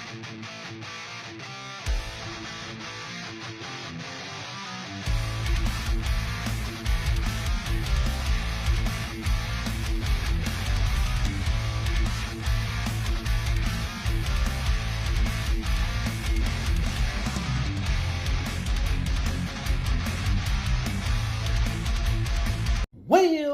Well,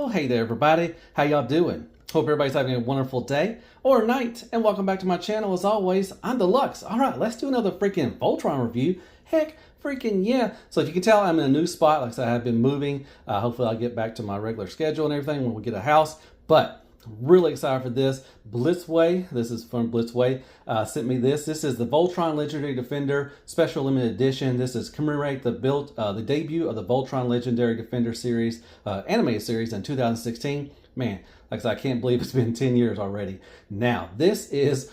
hey there everybody, how y'all doing? Hope everybody's having a wonderful day or night, and welcome back to my channel. As always, I'm Deluxe. Alright, let's do another freaking Voltron review. Heck, freaking yeah. So if you can tell, I'm in a new spot. Like I said, I have been moving. Hopefully I'll get back to my regular schedule and everything when we get a house, but really excited for this. Blitzway, this is from Blitzway, sent me this. This is the Voltron Legendary Defender Special Limited Edition. This is commemorate the debut of the Voltron Legendary Defender series, animated series in 2016. Man, like I said, I can't believe it's been 10 years already. Now, this is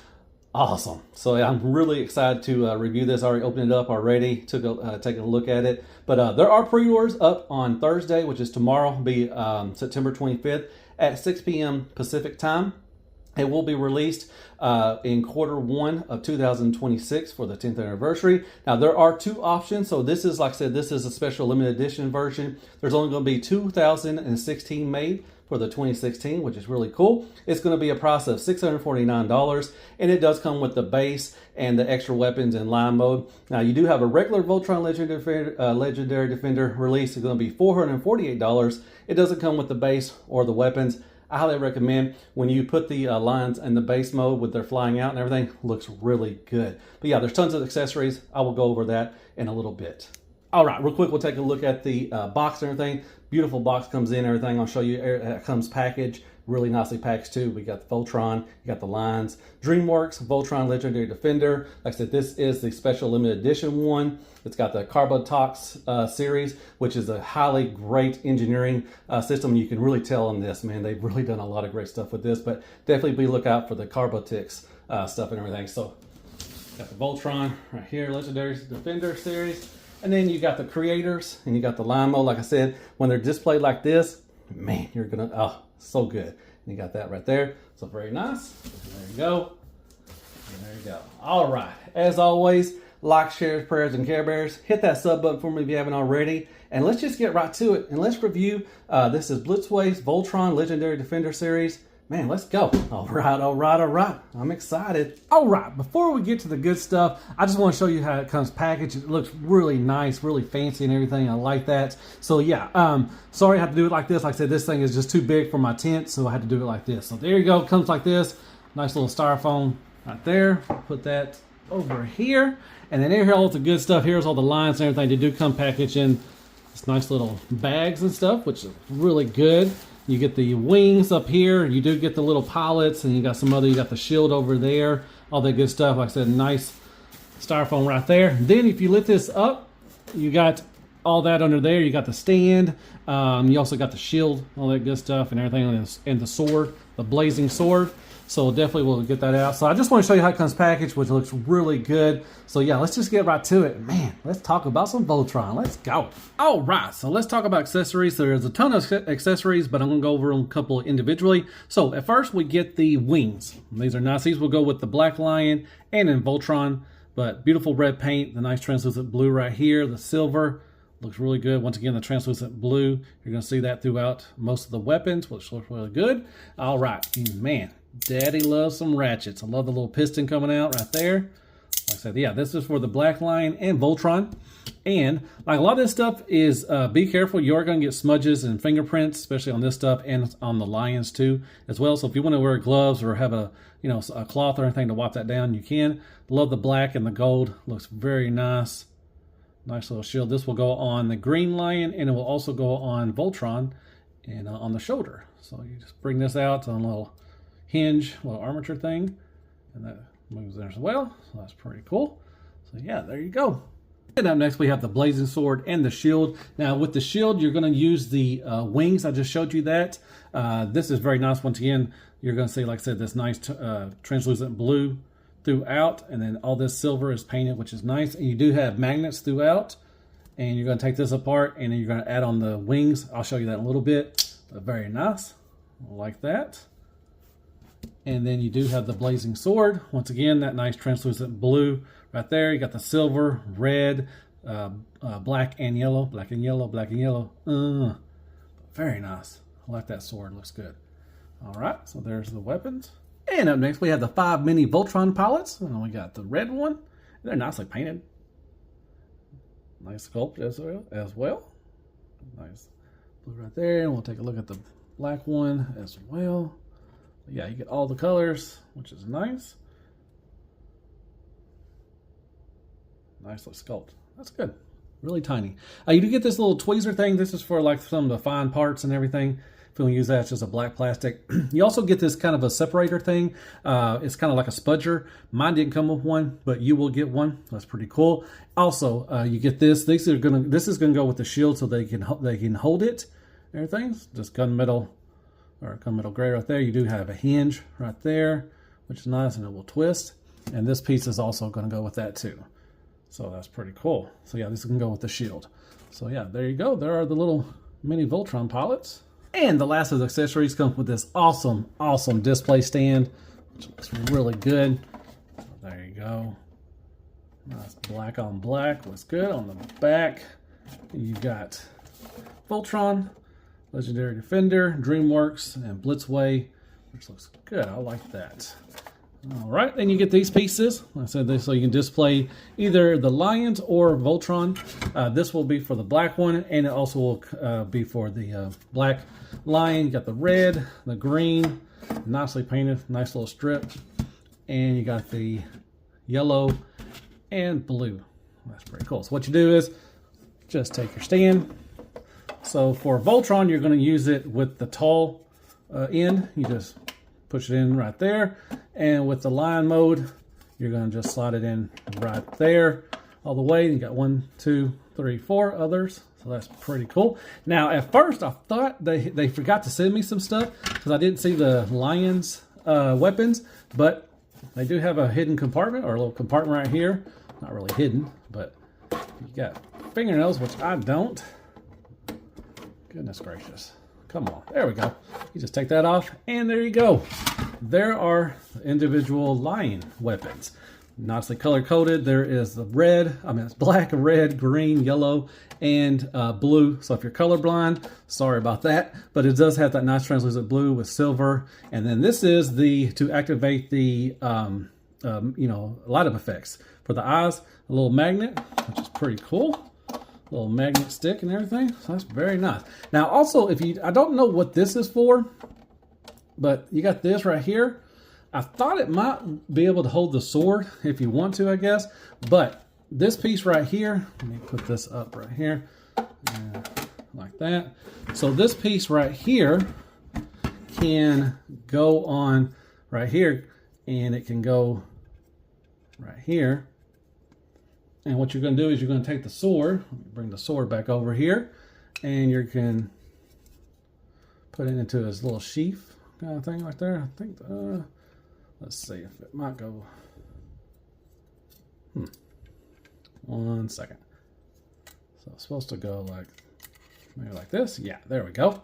awesome. So I'm really excited to review this. I already opened it up already, taking a look at it. But there are pre-orders up on Thursday, which is tomorrow, will be September 25th at 6 p.m. Pacific time. It will be released in Q1 of 2026 for the 10th anniversary. Now, there are two options. So this is, like I said, this is a special limited edition version. There's only going to be 2016 made for the 2016, which is really cool. It's going to be a price of $649, and it does come with the base and the extra weapons in line mode. Now, you do have a regular Voltron Legendary Defender release. It's going to be $448. It doesn't come with the base or the weapons. I highly recommend when you put the lines in the base mode with their flying out and everything, looks really good. But yeah, there's tons of accessories. I will go over that in a little bit. All right, real quick, we'll take a look at the box and everything. Beautiful box comes in, everything. I'll show you, it comes packaged, really nicely packaged too. We got the Voltron, you got the lines. DreamWorks, Voltron Legendary Defender. Like I said, this is the special limited edition one. It's got the Carbotix Series, which is a highly great engineering system. You can really tell on this, man. They've really done a lot of great stuff with this, but definitely be lookout for the Carbotix stuff and everything. So, got the Voltron right here, Legendary Defender Series. And then you got the creators and you got the line mode. Like I said, when they're displayed like this, man, you're gonna, oh, so good. And you got that right there. So very nice. There you go. And there you go. All right. As always, like, shares, prayers, and care bears. Hit that sub button for me if you haven't already. And let's just get right to it. And let's review. This is Blitzway's Voltron Legendary Defender Series. Man, let's go. All right. I'm excited. All right, before we get to the good stuff, I just want to show you how it comes packaged. It looks really nice, really fancy and everything. I like that. So yeah, sorry I have to do it like this. Like I said, this thing is just too big for my tent, so I had to do it like this. So there you go, it comes like this. Nice little styrofoam right there. Put that over here. And then here's all the good stuff. Here's all the lines and everything. They do come packaged in this nice little bags and stuff, which is really good. You get the wings up here. You do get the little pilots, and you got some other, you got the shield over there, all that good stuff. Like I said, nice styrofoam right there. Then if you lift this up, you got all that under there. You got the stand. You also got the shield, all that good stuff and everything, and the sword, the blazing sword. So definitely we'll get that out. So I just want to show you how it comes packaged, which looks really good. So yeah, let's just get right to it. Man, let's talk about some Voltron. Let's go. All right, so let's talk about accessories. So there's a ton of accessories, but I'm going to go over them a couple individually. So at first we get the wings. These are nice. These will go with the Black Lion and in Voltron, but beautiful red paint, the nice translucent blue right here, the silver. Looks really good. Once again, the translucent blue. You're going to see that throughout most of the weapons, which looks really good. All right, man. Daddy loves some ratchets. I love the little piston coming out right there. Like I said, yeah, this is for the Black Lion and Voltron. And like a lot of this stuff is, be careful. You are going to get smudges and fingerprints, especially on this stuff and on the lions too as well. So if you want to wear gloves or have a, a cloth or anything to wipe that down, you can. Love the black and the gold. Looks very nice. Nice little shield. This will go on the green lion, and it will also go on Voltron and on the shoulder. So you just bring this out on a little hinge, little armature thing, and that moves there as well. So that's pretty cool. So yeah, there you go. And up next we have the blazing sword and the shield. Now with the shield, you're going to use the wings. I just showed you that. This is very nice. Once again, you're going to see, like I said, this nice translucent blue throughout, and then all this silver is painted, which is nice. And you do have magnets throughout, and you're going to take this apart, and then you're going to add on the wings. I'll show you that in a little bit, but very nice, like that. And then you do have the blazing sword. Once again, that nice translucent blue right there. You got the silver, red, black and yellow, black and yellow, black and yellow. Very nice. I like that sword. Looks good. All right, so there's the weapons. And up next, we have the 5 mini Voltron pilots. And we got the red one. They're nicely painted. Nice sculpt as well. Nice blue right there. And we'll take a look at the black one as well. Yeah, you get all the colors, which is nice. Nice little sculpt. That's good. Really tiny. You do get this little tweezer thing. This is for like some of the fine parts and everything. If you want to use that, it's just a black plastic. You also get this kind of a separator thing. It's kind of like a spudger. Mine didn't come with one, but you will get one. That's pretty cool. Also, you get this. This is gonna go with the shield, so they can hold it. Everything's just gunmetal or gunmetal gray right there. You do have a hinge right there, which is nice, and it will twist. And this piece is also going to go with that too. So that's pretty cool. So yeah, this can go with the shield. So yeah, there you go. There are the little mini Voltron pilots. And the last of the accessories comes with this awesome display stand, which looks really good. So there you go. Nice black on black. Looks good. On the back, you got Voltron, Legendary Defender, DreamWorks, and Blitzway, which looks good. I like that. All right, then you get these pieces. Like I said, this so you can display either the Lions or Voltron. This will be for the black one, and it also will be for the black Lion. You got the red, the green, nicely painted, nice little strip, and you got the yellow and blue. That's pretty cool. So what you do is just take your stand. So for Voltron, you're going to use it with the tall end. You just push it in right there. And with the Lion mode, you're going to just slide it in right there all the way. You got 1, 2, 3, 4 others. So that's pretty cool. Now, at first, I thought they forgot to send me some stuff because I didn't see the Lion's weapons. But they do have a hidden compartment, or a little compartment right here. Not really hidden, but you got fingernails, which I don't. Goodness gracious. Come on. There we go. You just take that off, and there you go. There are individual Lion weapons. Nicely color-coded. There is the red, it's black, red, green, yellow, and blue. So if you're colorblind, sorry about that. But it does have that nice translucent blue with silver. And then this is to activate the, light up effects. For the eyes, a little magnet, which is pretty cool. Little magnet stick and everything. So that's very nice. Now also, I don't know what this is for, but you got this right here. I thought it might be able to hold the sword if you want to, I guess. But this piece right here, let me put this up right here, like that. So this piece right here can go on right here, and it can go right here. And what you're going to do is you're going to take the sword, bring the sword back over here, and you can put it into this little sheath kind of thing right there. I think, let's see if it might go. 1 second. So it's supposed to go maybe like this. Yeah, there we go.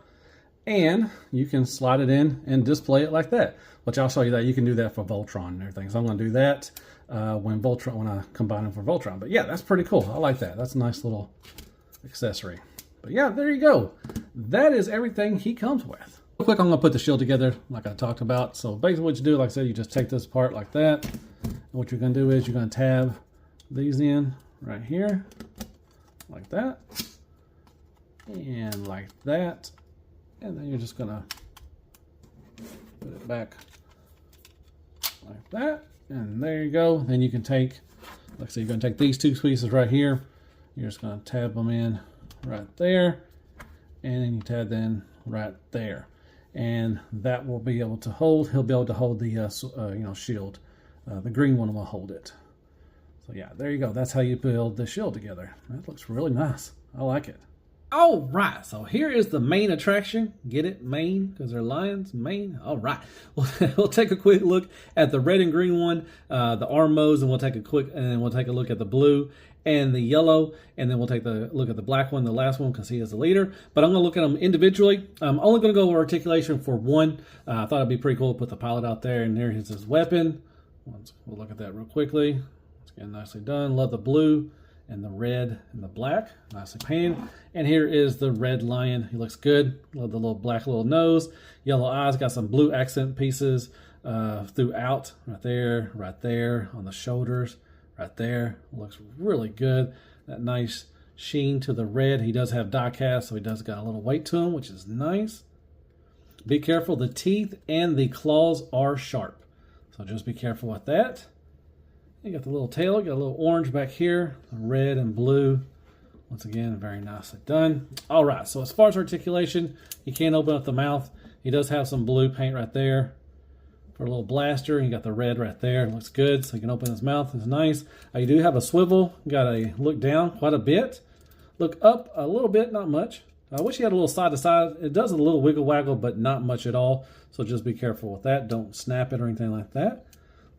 And you can slide it in and display it like that, which I'll show you that. You can do that for Voltron and everything. So I'm going to do that when I combine them for Voltron. But yeah, that's pretty cool. I like that. That's a nice little accessory. But yeah, there you go. That is everything he comes with. Real quick, I'm going to put the shield together like I talked about. So basically what you do, like I said, you just take this apart like that. And what you're going to do is you're going to tab these in right here, like that, and like that. And then you're just going to put it back like that. And there you go. Then you can take, like I said, you're going to take these two pieces right here. You're just going to tab them in right there. And then you tab them right there. And that will be able to hold, he'll be able to hold the shield. The green one will hold it. So yeah, there you go. That's how you build the shield together. That looks really nice. I like it. All right, so here is the main attraction. Get it? Main, because they're lions, main. All right, we'll take a quick look at the red and green one, the arm modes, and we'll take a look at the blue and the yellow, and then we'll take a look at the black one, the last one, because he is the leader. But I'm going to look at them individually. I'm only going to go over articulation for one. I thought it'd be pretty cool to put the pilot out there, and there is his weapon. We'll look at that real quickly. It's getting nicely done. Love the blue and the red and the black, nicely painted. And here is the red lion. He looks good. Love the little black little nose, yellow eyes. Got some blue accent pieces throughout, right there on the shoulders. Right there, looks really good. That nice sheen to the red. He does have die cast, so he does got a little weight to him, which is nice. Be careful, the teeth and the claws are sharp, so just be careful with that. You got the little tail, you got a little orange back here, red and blue. Once again, very nicely done. All right, so as far as articulation, you can't open up the mouth. He does have some blue paint right there for a little blaster. You got the red right there. It looks good, so you can open his mouth. It's nice. You do have a swivel. You got a look down quite a bit. Look up a little bit, not much. I wish you had a little side to side. It does a little wiggle waggle, but not much at all. So just be careful with that. Don't snap it or anything like that.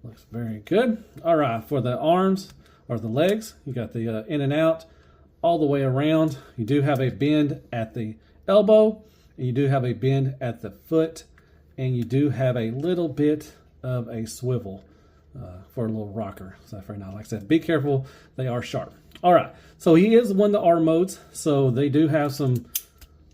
Looks very good. All right, for the arms or the legs, you got the in and out all the way around. You do have a bend at the elbow, and you do have a bend at the foot. And you do have a little bit of a swivel for a little rocker. So for now, like I said, be careful. They are sharp. All right. So he is one of the R modes. So they do have some,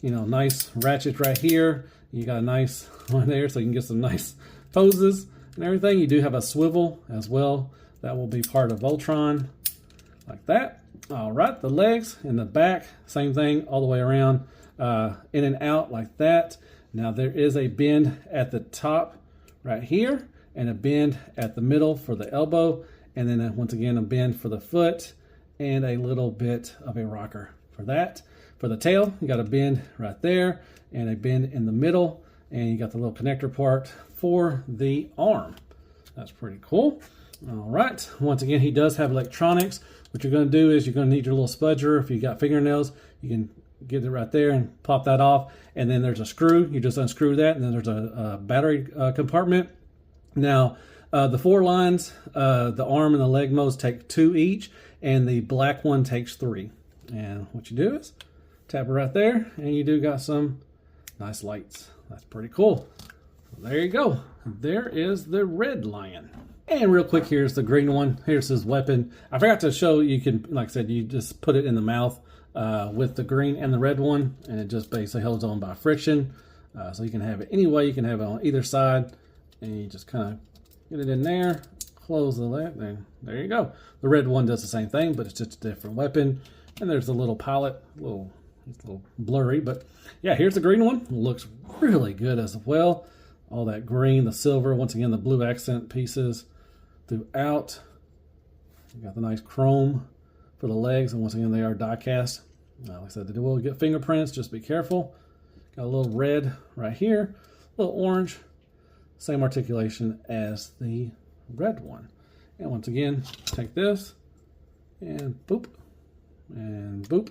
nice ratchets right here. You got a nice one there, so you can get some nice poses and everything. You do have a swivel as well. That will be part of Voltron, like that. All right. The legs and the back, same thing, all the way around, in and out like that. Now there is a bend at the top right here and a bend at the middle for the elbow, and then once again a bend for the foot and a little bit of a rocker for that. For the tail, you got a bend right there and a bend in the middle, and you got the little connector part for the arm. That's pretty cool. All right, once again, he does have electronics. What you're going to do is you're going to need your little spudger. If you got fingernails, you can get it right there and pop that off, and then there's a screw. You just unscrew that, and then there's a battery compartment. Now the 4 lines, the arm and the leg modes take 2 each, and the black one takes 3. And what you do is tap it right there, and you do got some nice lights. That's pretty cool. So there you go. There is the red lion. And real quick, here's the green one. Here's his weapon. I forgot to show you can, like I said, you just put it in the mouth with the green and the red one, and it just basically holds on by friction. So you can have it any way. You can have it on either side, and you just kind of get it in there, close the lid, and there you go. The red one does the same thing, but it's just a different weapon. And there's the little pilot, it's a little blurry, but yeah, here's the green one. Looks really good as well. All that green, the silver, once again, the blue accent pieces throughout. You got the nice chrome for the legs, and once again, they are die cast. Like I said, they will get fingerprints, just be careful. Got a little red right here, a little orange, same articulation as the red one. And once again, take this and boop, and boop.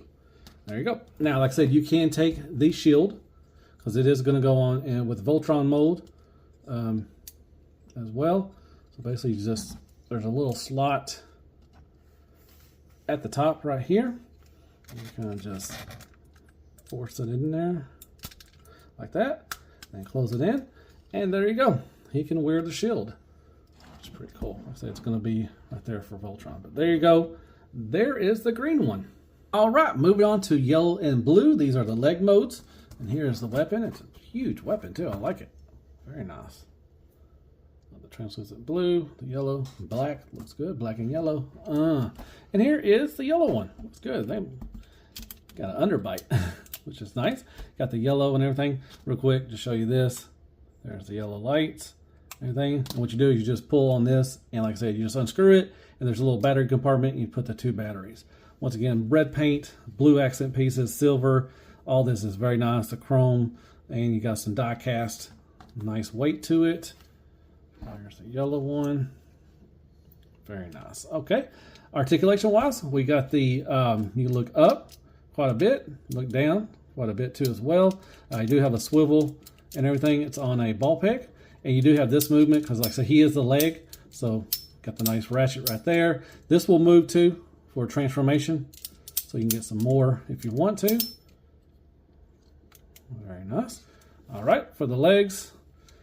There you go. Now, like I said, you can take the shield, because it is going to go on in with Voltron mode as well. So basically, there's a little slot at the top right here. You kind of just force it in there like that, and close it in, and there you go. He can wear the shield, which is pretty cool. I say it's going to be right there for Voltron, but there you go. There is the green one. All right, moving on to yellow and blue. These are the leg modes, and here's the weapon. It's a huge weapon too. I like it. Very nice. The translucent blue, the yellow, black. Looks good. Black and yellow. And here is the yellow one. Looks good. They got an underbite, which is nice. Got the yellow and everything. Real quick, just show you this. There's the yellow lights, everything. And what you do is you just pull on this, and like I said, you just unscrew it, and there's a little battery compartment, and you put the 2 batteries. Once again, red paint, blue accent pieces, silver. All this is very nice, the chrome, and you got some die cast. Nice weight to it. There's the yellow one. Very nice. Okay. Articulation wise, we got the, you look up quite a bit. Look down quite a bit too as well. You do have a swivel and everything. It's on a ball peg. And you do have this movement because, like I said, he is the leg. So got the nice ratchet right there. This will move too for transformation. So you can get some more if you want to. Very nice. All right, for the legs,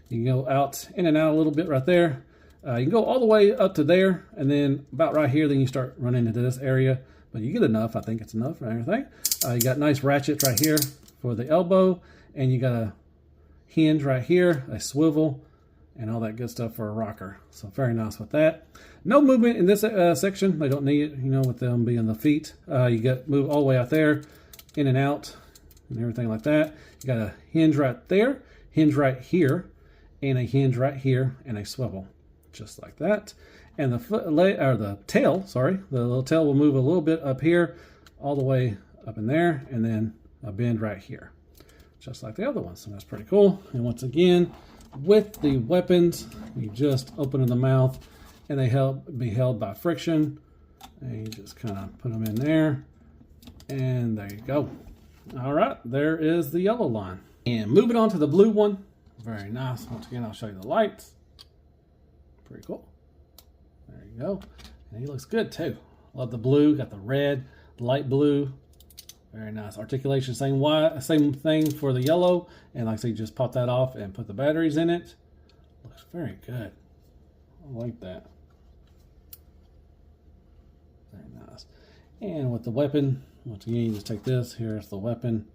you can go out in and out a little bit right there. You can go all the way up to there, and then about right here, then you start running into this area. But you get enough. I think it's enough for everything. You got nice ratchets right here for the elbow, and you got a hinge right here, a swivel, and all that good stuff for a rocker. So very nice with that. No movement in this section. They don't need it, you know, with them being the feet. You got move all the way out there, in and out, and everything like that. You got a hinge right there, hinge right here, and a hinge right here, and a swivel, just like that. And the tail, sorry, the little tail will move a little bit up here, all the way up in there, and then a bend right here, just like the other ones. So that's pretty cool. And once again, with the weapons, you just open in the mouth, and they be held by friction, and you just kind of put them in there, and there you go. All right, there is the yellow line. And moving on to the blue one, very nice. Once again, I'll show you the lights. Pretty cool. There you go. And he looks good too. Love the blue, got the red, light blue. Very nice. Articulation, same thing for the yellow. And like I say, just pop that off and put the batteries in it. Looks very good. I like that. Very nice. And with the weapon, once again, you just take this. Here's the weapon.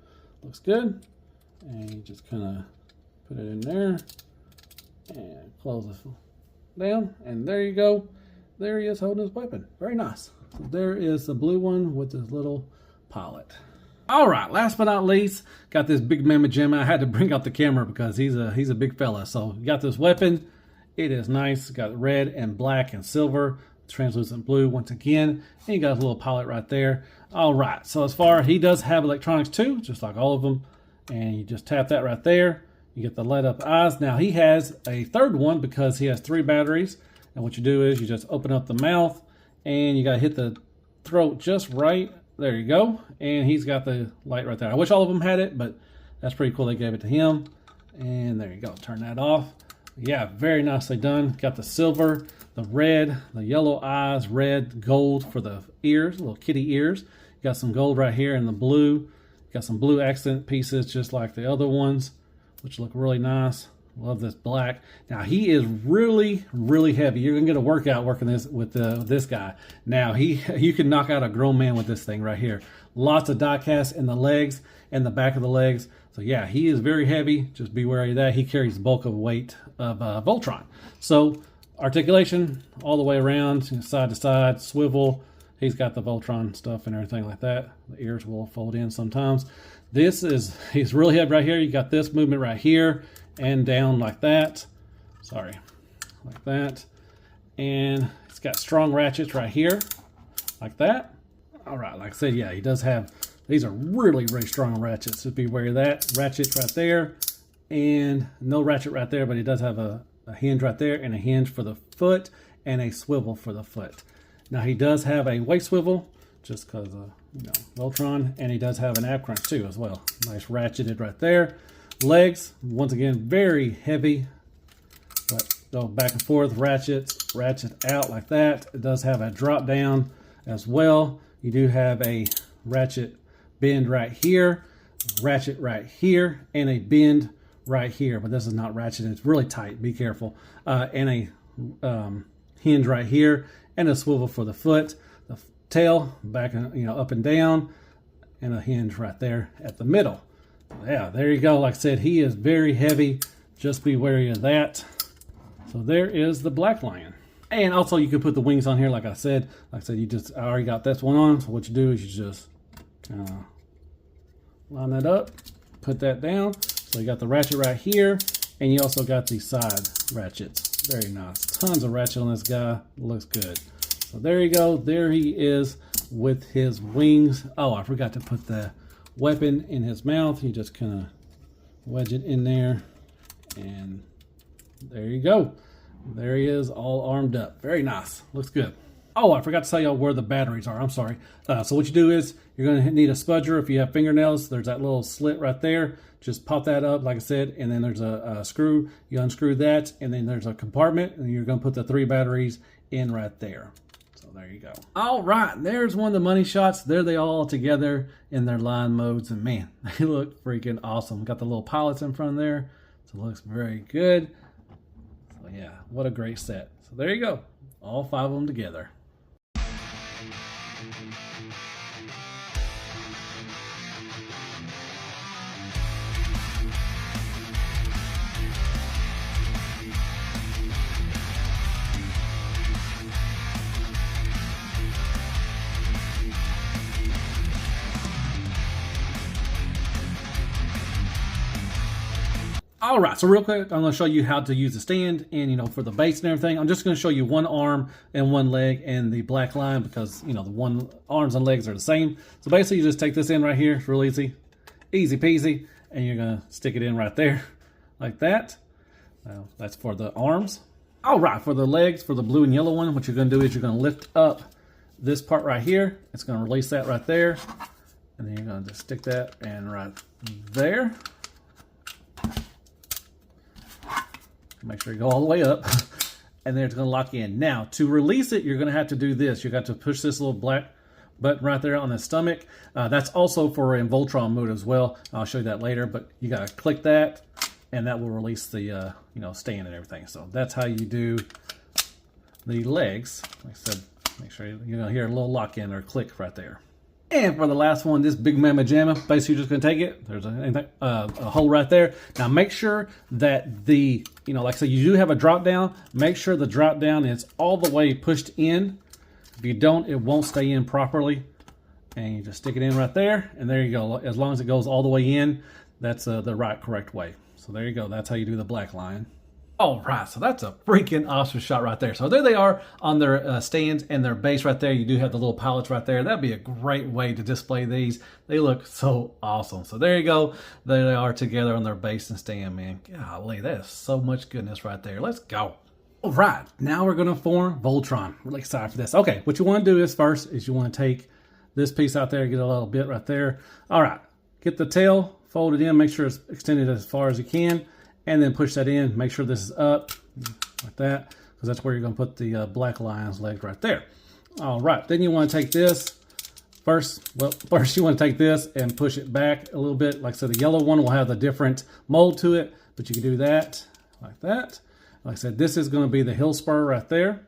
Looks good. And you just kind of put it in there and close this down. And there you go. There he is holding his weapon. Very nice. So there is the blue one with this little pilot. All right, last but not least, got this big mammoth gem. I had to bring out the camera because he's a big fella. So you got this weapon. It is nice. Got red and black and silver, translucent blue once again. And you got a little pilot right there. All right, so as far he does have electronics too, just like all of them. And you just tap that right there. You get the light up eyes. Now he has a third one because he has 3 batteries. And what you do is you just open up the mouth and you got to hit the throat just right. There you go. And he's got the light right there. I wish all of them had it, but that's pretty cool. They gave it to him. And there you go. Turn that off. Yeah, very nicely done. Got the silver, the red, the yellow eyes, red, gold for the ears, little kitty ears. You got some gold right here in the blue. Got some blue accent pieces just like the other ones, which look really nice. Love this black. Now he is really, really heavy. You're gonna get a workout working this with this guy. Now you can knock out a grown man with this thing right here. Lots of die cast in the legs and the back of the legs. So yeah, he is very heavy. Just be wary of that. He carries the bulk of weight of Voltron. So articulation all the way around, side to side, swivel. He's got the Voltron stuff and everything like that. The ears will fold in sometimes. He's really heavy right here. You got this movement right here and down like that. Sorry, like that. And it's got strong ratchets right here, like that. All right, like I said, yeah, he does have, these are really, really strong ratchets. So be aware of that. Ratchet right there, and no ratchet right there, but he does have a hinge right there, and a hinge for the foot, and a swivel for the foot. Now he does have a waist swivel, just because of Voltron, and he does have an ab crunch too as well. Nice ratcheted right there. Legs, once again, very heavy, but go back and forth, ratchet out like that. It does have a drop down as well. You do have a ratchet bend right here, ratchet right here, and a bend right here, but this is not ratchet. It's really tight. Be careful. And a hinge right here, and a swivel for the foot. The tail back, up and down, and a hinge right there at the middle. Yeah, there you go. Like I said, he is very heavy. Just be wary of that. So there is the black lion. And also you can put the wings on here, like I said. Like I said, I already got this one on. So what you do is you just kind of line that up, put that down. So you got the ratchet right here, and you also got the side ratchets. Very nice. Tons of ratchet on this guy. Looks good. So there you go. There he is with his wings. Oh, I forgot to put the weapon in his mouth. You just kind of wedge it in there, and there you go. There he is, all armed up. Very nice. Looks good. Oh, I forgot to tell y'all where the batteries are. I'm sorry. So what you do is you're going to need a spudger. If you have fingernails, there's that little slit right there. Just pop that up, like I said, and then there's a screw. You unscrew that, and then there's a compartment, and you're going to put the 3 batteries in right there. So there you go. All right, there's one of the money shots. There they all together in their line modes, and man, they look freaking awesome. Got the little pilots in front there, so it looks very good. So yeah, what a great set. So there you go, all 5 of them together. All right, so real quick, I'm going to show you how to use the stand and, you know, for the base and everything. I'm just going to show you one arm and one leg and the black line because, you know, the one arms and legs are the same. So basically, you just take this in right here. It's real easy. Easy peasy. And you're going to stick it in right there like that. Now, that's for the arms. All right, for the legs, for the blue and yellow one, what you're going to do is you're going to lift up this part right here. It's going to release that right there. And then you're going to just stick that in right there. Make sure you go all the way up, and then it's going to lock in. Now, to release it, you're going to have to do this. You got to push this little black button right there on the stomach. That's also for in Voltron mode as well. I'll show you that later, but you got to click that, and that will release the you know, stand and everything. So that's how you do the legs. Like I said, make sure you're going to hear a little lock in or click right there. And for the last one, this big mamma jamma, basically you're just going to take it. There's a hole right there. Now make sure that the, you know, like I said, you do have a drop down. Make sure the drop down is all the way pushed in. If you don't, it won't stay in properly. And you just stick it in right there. And there you go. As long as it goes all the way in, that's the right, correct way. So there you go. That's how you do the black line. All right, so that's a freaking awesome shot right there. So there they are on their stands and their base right there. You do have the little pallets right there. That'd be a great way to display these. They look so awesome. So there you go. There they are together on their base and stand, man. Golly, that is so much goodness right there. Let's go. All right, now we're going to form Voltron. Really excited for this. Okay, what you want to do is first is you want to take this piece out there, get a little bit right there. All right, get the tail, fold it in, make sure it's extended as far as you can. And then push that in, make sure this is up, like that, because that's where you're going to put the black lion's leg right there. All right, then you want to take this, first you want to take this and push it back a little bit. Like I said, the yellow one will have a different mold to it, but you can do that, like that. Like I said, this is going to be the hill spur right there.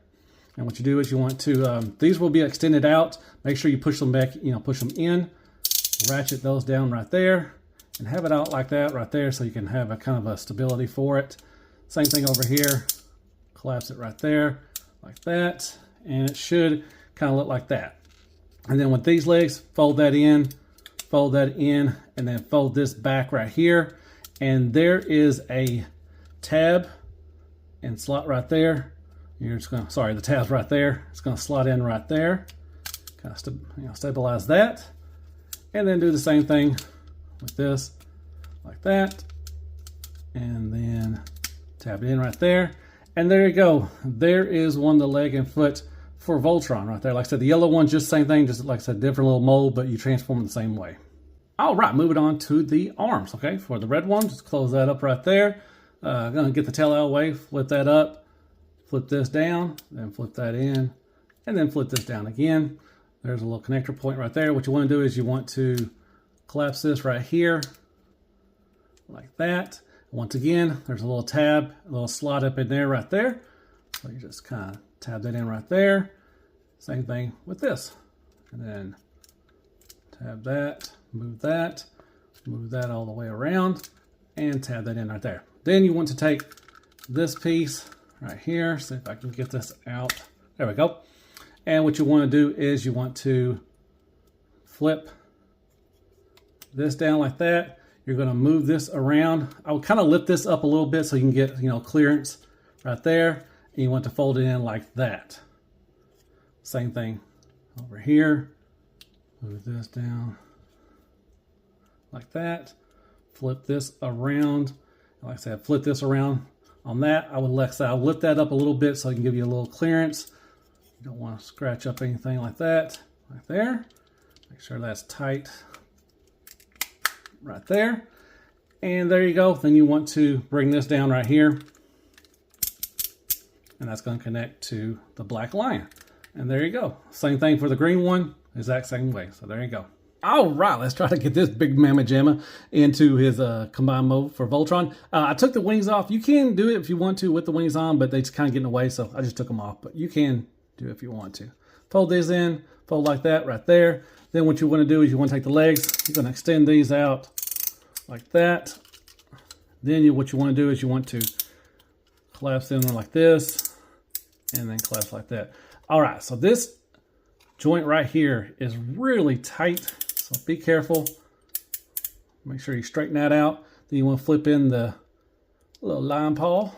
And what you do is you want to, these will be extended out. Make sure you push them back, you know, push them in, ratchet those down right there. And have it out like that right there so you can have a kind of a stability for it. Same thing over here. Collapse it right there like that. And it should kind of look like that. And then with these legs, fold that in, and then fold this back right here. And there is a tab and slot right there. You're just going to, sorry, the tab's right there. It's going to slot in right there. Kind of stabilize that. And then do the same thing with this, like that, and then tab it in right there, and there you go. There is one of the leg and foot for Voltron right there. Like I said, the yellow one, just same thing, just like I said, different little mold, but you transform it the same way. All right, moving on to the arms. Okay, for the red one, just close that up right there. Gonna get the tail out of the way, flip that up, flip this down, then flip that in, and then flip this down again. There's a little connector point right there. What you want to do is you want to collapse this right here like that. Once again, there's a little tab, a little slot up in there right there. So you just kind of tab that in right there. Same thing with this. And then tab that, move that all the way around, and tab that in right there. Then you want to take this piece right here. See if I can get this out. There we go. And what you want to do is you want to flip this down like that. You're going to move this around. I will kind of lift this up a little bit so you can get, you know, clearance right there. And you want to fold it in like that. Same thing over here. Move this down like that. Flip this around. Like I said, flip this around on that. I would lift that up a little bit so I can give you a little clearance. You don't want to scratch up anything like that. Right there. Make sure that's tight. Right there. And there you go. Then you want to bring this down right here. And that's going to connect to the black line. And there you go. Same thing for the green one. Exact same way. So there you go. All right, let's try to get this big mamma jamma into his combined mode for Voltron. I took the wings off. You can do it if you want to with the wings on, but they just kind of get in the way, so I just took them off. But you can do it if you want to. Fold these in, fold like that right there. Then what you want to do is you want to take the legs. You're going to extend these out like that. Then what you want to do is you want to collapse them like this and then collapse like that. All right, so this joint right here is really tight. So be careful. Make sure you straighten that out. Then you want to flip in the little line pawl.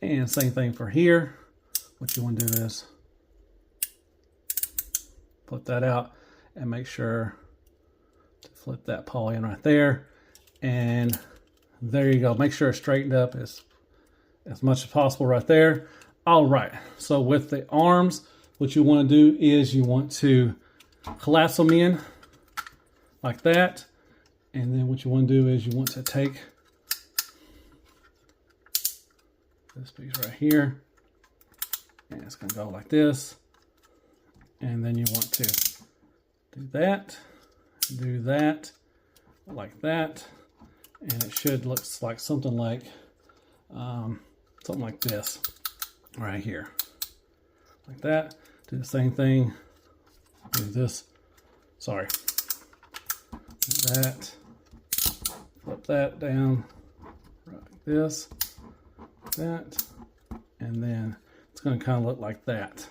And same thing for here. What you want to do is flip that out and make sure to flip that pawl in right there. And there you go. Make sure it's straightened up as much as possible right there. All right. So with the arms, what you want to do is you want to collapse them in like that. And then what you want to do is you want to take this piece right here. And it's going to go like this. And then you want to do that, like that. And it should look like something like this right here. Like that. Do the same thing. Do this. Sorry. Do that. Flip that down. Like this. That. And then it's going to kind of look like that.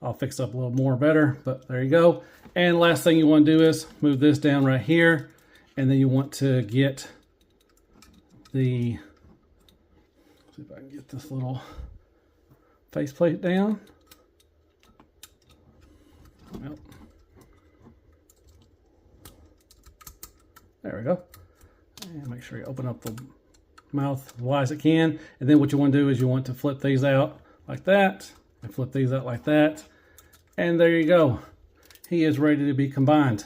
I'll fix up a little more better, but there you go. And last thing you want to do is move this down right here. And then you want to get the, see if I can get this little faceplate down. Yep. There we go. And make sure you open up the mouth as wide as it can. And then what you want to do is you want to flip these out like that. And flip these out like that. And there you go. He is ready to be combined.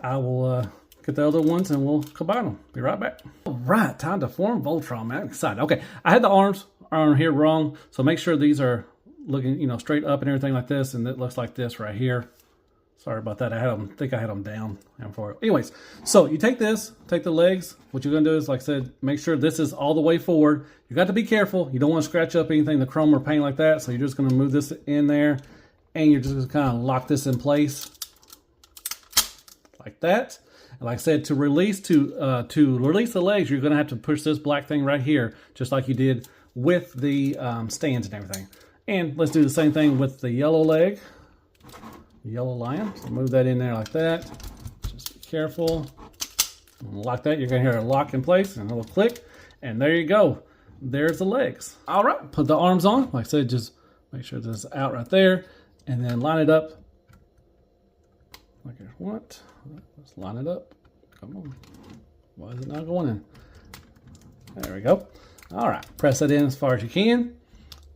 I will get the other ones and we'll combine them. Be right back. All right, time to form Voltron, man. I'm excited. Okay, I had the arms on here wrong. So make sure these are looking, you know, straight up and everything like this. And it looks like this right here. Sorry about that. I think I had them down. Anyways, so you take this, take the legs. What you're going to do is, like I said, make sure this is all the way forward. You got to be careful. You don't want to scratch up anything, the chrome or paint like that. So you're just going to move this in there, and you're just going to kind of lock this in place like that. And like I said, to release the legs, you're going to have to push this black thing right here, just like you did with the stands and everything. And let's do the same thing with the yellow leg. Yellow lion. So move that in there like that. Just be careful. Lock that. You're going to hear a lock in place and a little click. And there you go. There's the legs. All right. Put the arms on. Like I said, just make sure this is out right there. And then line it up. Like what? Let's line it up. Come on. Why is it not going in? There we go. All right. Press it in as far as you can.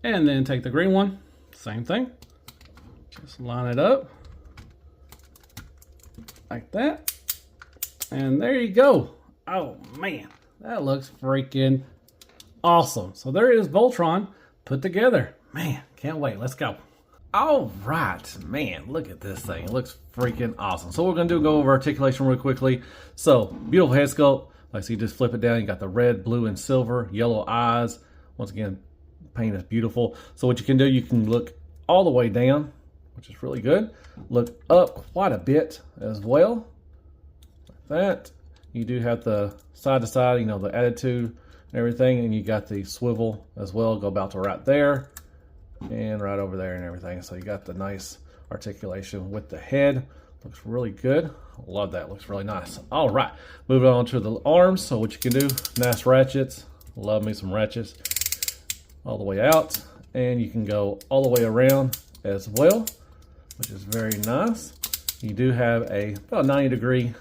And then take the green one. Same thing. Just line it up. Like that. And there you go. Oh man, that looks freaking awesome. So there is Voltron put together. Man, can't wait. Let's go. All right, man, look at this thing. It looks freaking awesome. So what we're gonna do is go over articulation real quickly. So beautiful head sculpt. Like, so you just flip it down. You got the red, blue, and silver, yellow eyes. Once again, paint is beautiful. So what you can do, you can look all the way down, which is really good. Look up quite a bit as well. Like that. You do have the side to side, you know, the attitude and everything, and you got the swivel as well. Go about to right there and right over there and everything. So you got the nice articulation with the head. Looks really good. Love that. Looks really nice. All right, moving on to the arms. So what you can do, nice ratchets. Love me some ratchets. All the way out, and you can go all the way around as well, which is very nice. You do have about 90-degree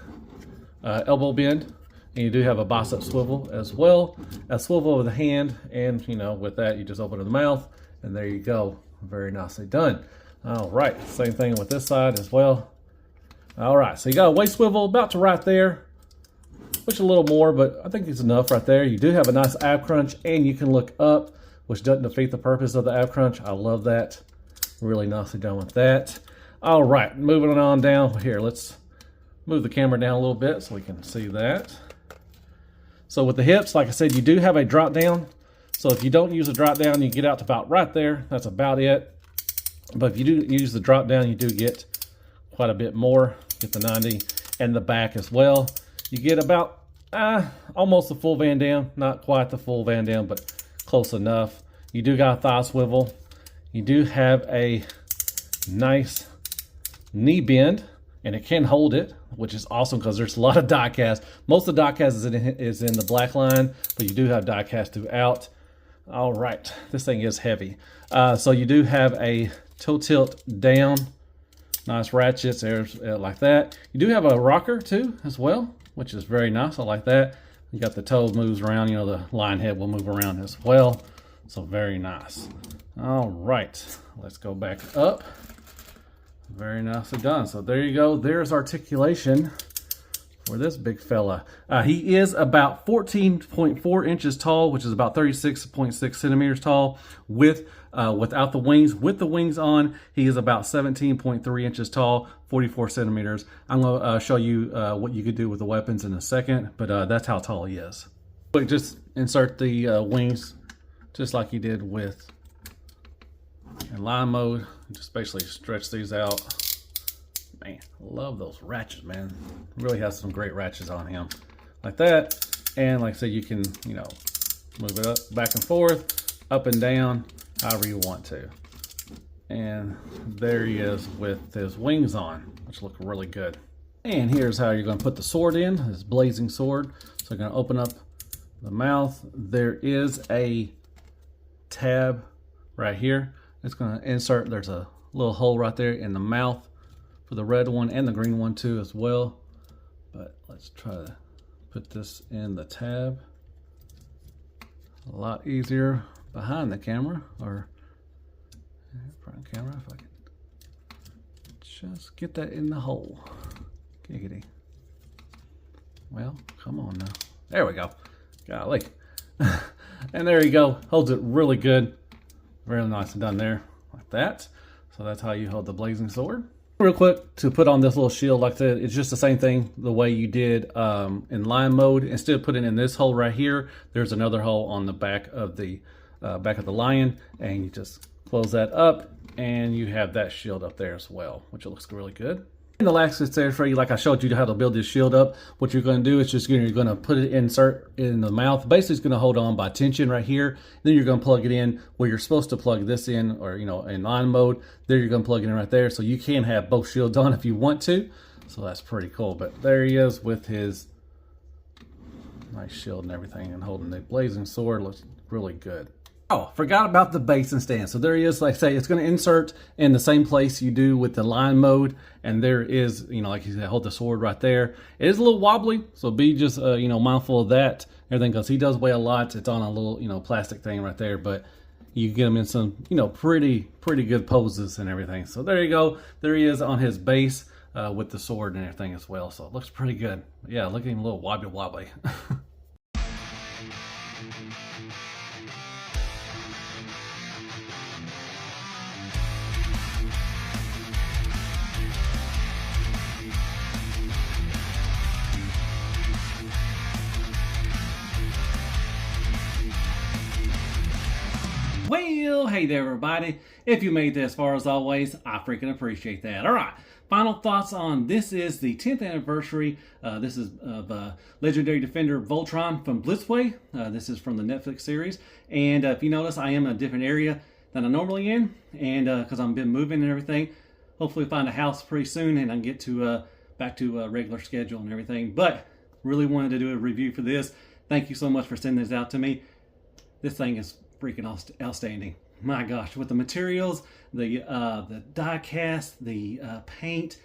elbow bend, and you do have a bicep swivel as well. A swivel of the hand, and you know, with that, you just open the mouth, and there you go. Very nicely done. All right, same thing with this side as well. All right, so you got a waist swivel about to right there. Push a little more, but I think it's enough right there. You do have a nice ab crunch, and you can look up, which doesn't defeat the purpose of the ab crunch. I love that. Really nicely done with that. All right, moving on down here. Let's move the camera down a little bit so we can see that. So with the hips, like I said, you do have a drop down. So if you don't use a drop down, you get out to about right there. That's about it. But if you do use the drop down, you do get quite a bit more. Get the 90 and the back as well. You get about almost the full Van Dam. Not quite the full Van Dam, but close enough. You do got a thigh swivel. You do have a nice knee bend, and it can hold it, which is awesome because there's a lot of die cast. Most of the die cast is in the black line, but you do have die cast throughout. All right, this thing is heavy. So you do have a toe tilt down. Nice ratchets there like that. You do have a rocker too as well, which is very nice. I like that. You got the toe moves around. You know, the line head will move around as well. So very nice. All right, let's go back up. Very nicely done. So there you go. There's articulation for this big fella. He is about 14.4 inches tall, which is about 36.6 centimeters tall without the wings. With the wings on, he is about 17.3 inches tall, 44 centimeters. I'm going to show you what you could do with the weapons in a second, but that's how tall he is. But just insert the wings just like you did with in line mode. Just basically stretch these out. Man, love those ratchets, man. Really has some great ratchets on him. Like that. And like I said, you can, you know, move it up, back and forth, up and down, however you want to. And there he is with his wings on, which look really good. And here's how you're going to put the sword in, this blazing sword. So you're going to open up the mouth. There is a tab right here. It's going to insert, there's a little hole right there in the mouth for the red one and the green one too as well. But let's try to put this in the tab. A lot easier behind the camera or front camera if I can just get that in the hole. Giggity. Well, come on now. There we go. Golly. And there you go. Holds it really good. Really nice and done there, like that. So that's how you hold the blazing sword. Real quick, to put on this little shield, like I said, it's just the same thing the way you did in line mode. Instead of putting it in this hole right here, there's another hole on the back of the lion, and you just close that up, and you have that shield up there as well, which looks really good. And the last accessory, like I showed you how to build this shield up, what you're going to do is just you're going to put it, insert in the mouth. Basically, it's going to hold on by tension right here. Then you're going to plug it in where you're supposed to plug this in, or you know, in line mode. There you're going to plug it in right there, so you can have both shields on if you want to. So that's pretty cool. But there he is with his nice shield and everything, and holding the blazing sword. Looks really good. Oh, forgot about the base and stand. So there he is. Like I say, it's going to insert in the same place you do with the line mode. And there is, you know, like you said, hold the sword right there. It is a little wobbly, so be just, you know, mindful of that. Everything, because he does weigh a lot. It's on a little, you know, plastic thing right there. But you get him in some, you know, pretty good poses and everything. So there you go. There he is on his base with the sword and everything as well. So it looks pretty good. Yeah, look at him a little wobbly. Well, hey there everybody. If you made it this far, as always, I freaking appreciate that. All right, final thoughts on this is the 10th anniversary. This is of Legendary Defender Voltron from Blitzway. This is from the Netflix series. And if you notice, I am in a different area than I'm normally in. And because I've been moving and everything. Hopefully find a house pretty soon and I can get to back to a regular schedule and everything. But really wanted to do a review for this. Thank you so much for sending this out to me. This thing is freaking outstanding. My gosh, with the materials, the die cast, the paint,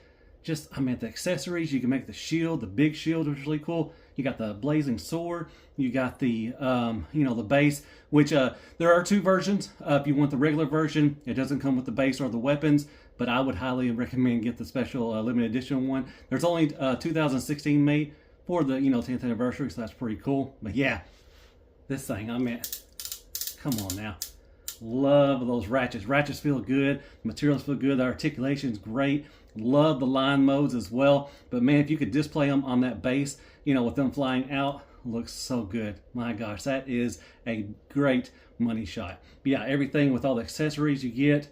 just, I mean, the accessories. You can make the shield, the big shield, which is really cool. You got the blazing sword. You got the, you know, the base, which there are two versions. If you want the regular version, it doesn't come with the base or the weapons. but I would highly recommend get the special limited edition one. There's only 2016 made for the 10th anniversary, so that's pretty cool. But yeah, this thing, I mean, come on now. Love those ratchets. Ratchets feel good. The materials feel good. The articulation's great. Love the line modes as well. But man, if you could display them on that base, with them flying out, looks so good. My gosh, that is a great money shot. But yeah, everything with all the accessories you get,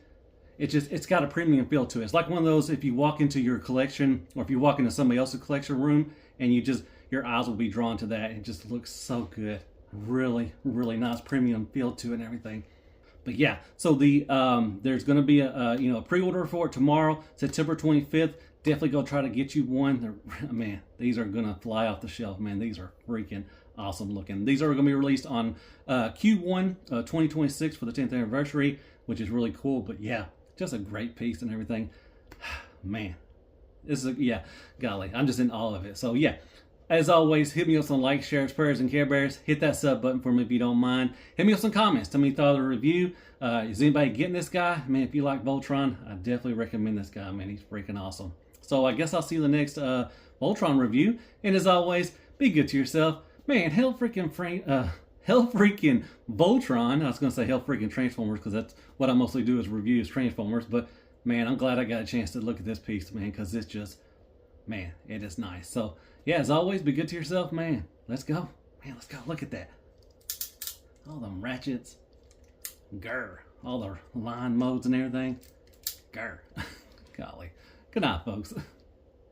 it's got a premium feel to it. It's like one of those, if you walk into your collection or if you walk into somebody else's collection room and your eyes will be drawn to that. It just looks so good. Really, really nice premium feel to it and everything. But yeah, so there's going to be a pre-order for it tomorrow, September 25th. Definitely go try to get you one. Man, these are going to fly off the shelf, man. These are freaking awesome looking. These are going to be released on Q1 2026 for the 10th anniversary, which is really cool. But yeah, just a great piece and everything. Man, golly, I'm just in awe of it. So yeah. As always, hit me with some likes, shares, prayers, and care bears. Hit that sub button for me if you don't mind. Hit me with some comments. Tell me you thought of the review. Is anybody getting this guy? Man, if you like Voltron, I definitely recommend this guy, man. He's freaking awesome. So I guess I'll see you in the next Voltron review. And as always, be good to yourself. Man, hell freaking Voltron. I was going to say hell freaking Transformers because that's what I mostly do is reviews Transformers. But man, I'm glad I got a chance to look at this piece, man, because it's just, man, it is nice. So yeah, as always, be good to yourself, man. Let's go. Man, let's go. Look at that. All them ratchets. Grr. All the line modes and everything. Grr. Golly. Good night, folks.